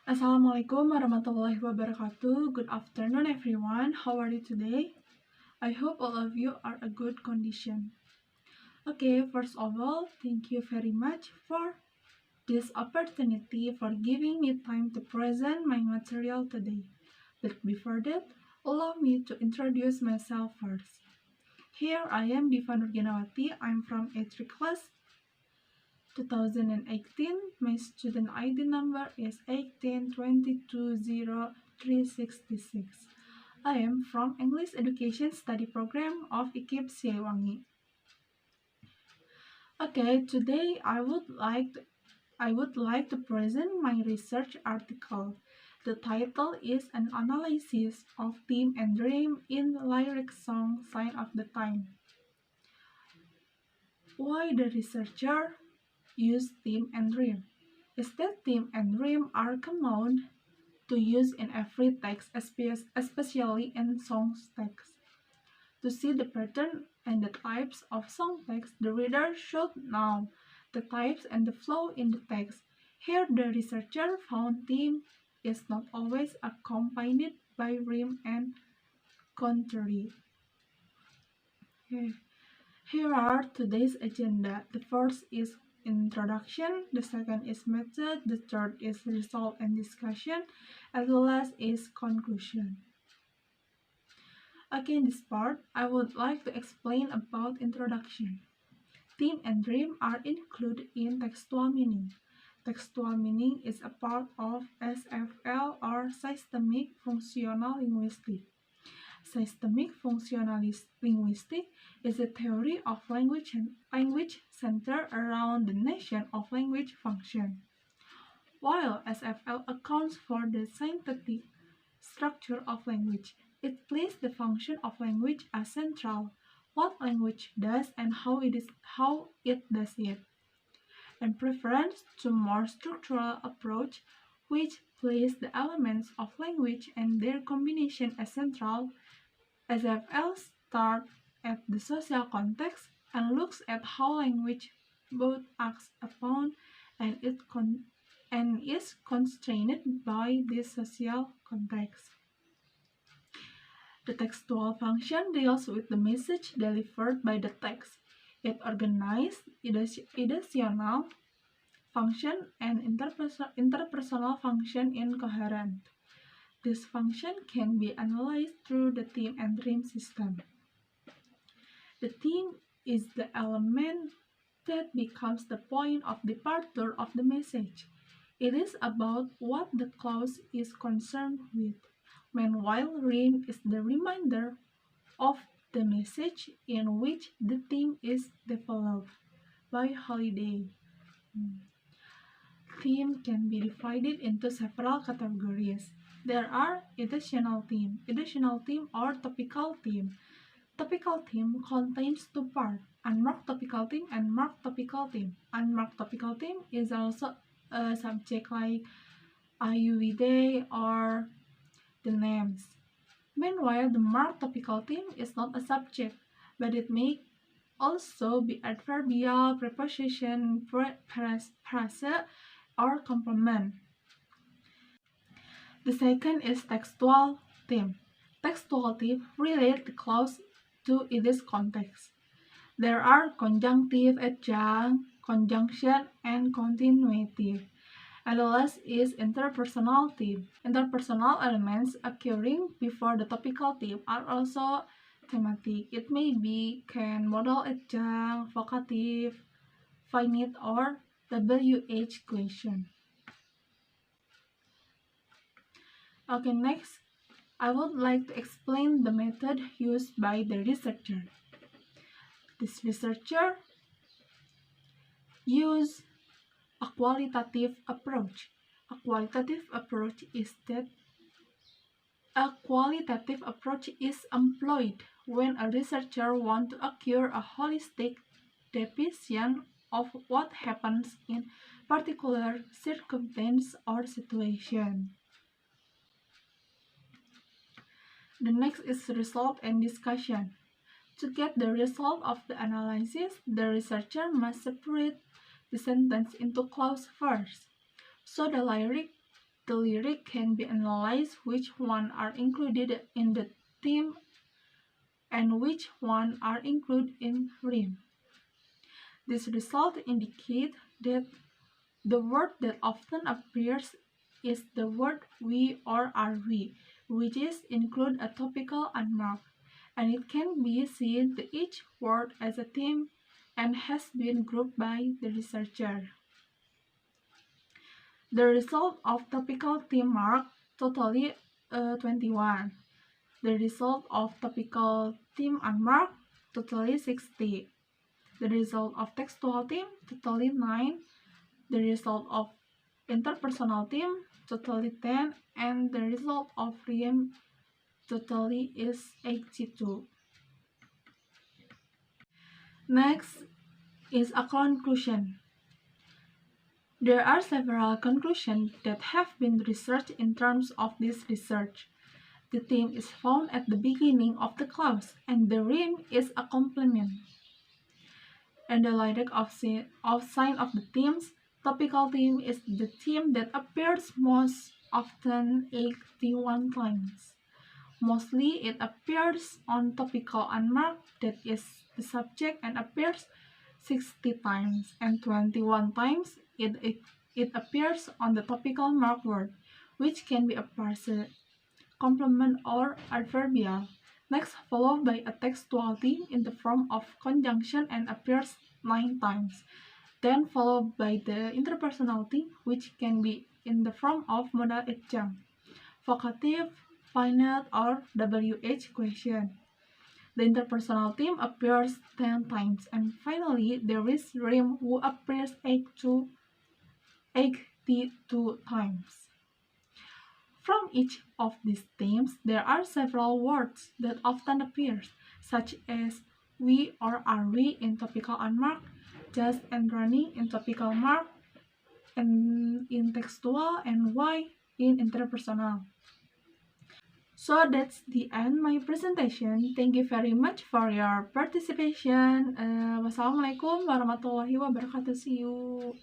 Assalamualaikum warahmatullahi wabarakatuh. Good afternoon, everyone. How are you today? I hope all of you are a good condition. Okay, first of all, thank you very much for this opportunity for giving me time to present my material today. But before that, allow me to introduce myself first. Here I am Diva Nurghinawati. I'm from A3 class 2018. My student ID number is 1822036. I am from English Education Study Program of IKIP Siliwangi. Okay, today I would like to present my research article. The title is an analysis of theme and dream in lyric song Sign of the Time. Why the researcher use theme and dream? Is that theme and dream are common to use in every text, especially in song's text. To see the pattern and the types of song text, the reader should know the types and the flow in the text. Here the researcher found theme is not always accompanied by rhyme and contrary. Here are today's agenda. The first is introduction, the second is method, the third is result and discussion, and the last is conclusion. Okay, in this part, I would like to explain about introduction. Theme and dream are included in textual meaning. Textual meaning is a part of SFL or systemic functional linguistics. Systemic functionalist linguistics is a theory of language centered around the notion of language function. While SFL accounts for the synthetic structure of language, it places the function of language as central, what language does and how it does it. In preference to more structural approach, which place the elements of language and their combination as central, SFL starts at the social context and looks at how language both acts upon and is constrained by this social context. The textual function deals with the message delivered by the text. It organizes ideational function and interpersonal function in coherent. This function can be analyzed through the theme and dream system. The theme is the element that becomes the point of departure of the message. It is about what the clause is concerned with. Meanwhile, rhyme is the reminder of the message in which the theme is developed. By Holiday. Theme can be divided into several categories. There are editional theme or topical theme. Topical theme contains two parts, unmarked topical theme and marked topical theme. Unmarked topical theme is also a subject like IUVD or the names. Meanwhile, the marked topical theme is not a subject, but it may also be adverbial, preposition, phrase, or complement. The second is textual theme. Textual theme relate the clause to its context. There are conjunctive, adjunct, conjunction, and continuative. And the last is interpersonal theme. Interpersonal elements occurring before the topical theme are also thematic. It may be can modal adjunct, vocative, finite, or WH question. Okay, next, I would like to explain the method used by the researcher. This researcher used a qualitative approach. A qualitative approach is employed when a researcher wants to acquire a holistic depiction of what happens in particular circumstance or situation. The next is result and discussion. To get the result of the analysis, the researcher must separate the sentence into clause first. So the lyric the lyric can be analyzed which one are included in the theme and which one are included in rhyme. This result indicates that the word that often appears is the word we or are we, which is include a topical unmarked, and it can be seen that each word as a theme and has been grouped by the researcher. The result of topical theme mark totally 21. The result of topical theme unmarked totally 60. The result of textual theme totally 9. The result of interpersonal theme totally 10, and the result of rhyme totally is 82. Next is a conclusion. There are several conclusions that have been researched in terms of this research. The theme is found at the beginning of the clause, and the rhyme is a complement. And the lyric of sign of the themes, topical theme is the theme that appears most often 81 times. Mostly it appears on topical unmarked, that is the subject, and appears 60 times, and 21 times it appears on the topical marked word, which can be a parser, complement, or adverbial. Next, followed by a textual theme in the form of conjunction and appears 9 times. Then followed by the interpersonal theme, which can be in the form of modal adjunct, vocative, finite, or WH question. The interpersonal theme appears 10 times, and finally there is rhyme who appears 82 times. From each of these themes, there are several words that often appear, such as we or are we in topical unmarked, just and running in topical marked, and in textual, and why in interpersonal. So that's the end my presentation. Thank you very much for your participation. Wassalamualaikum warahmatullahi wabarakatuh. See you.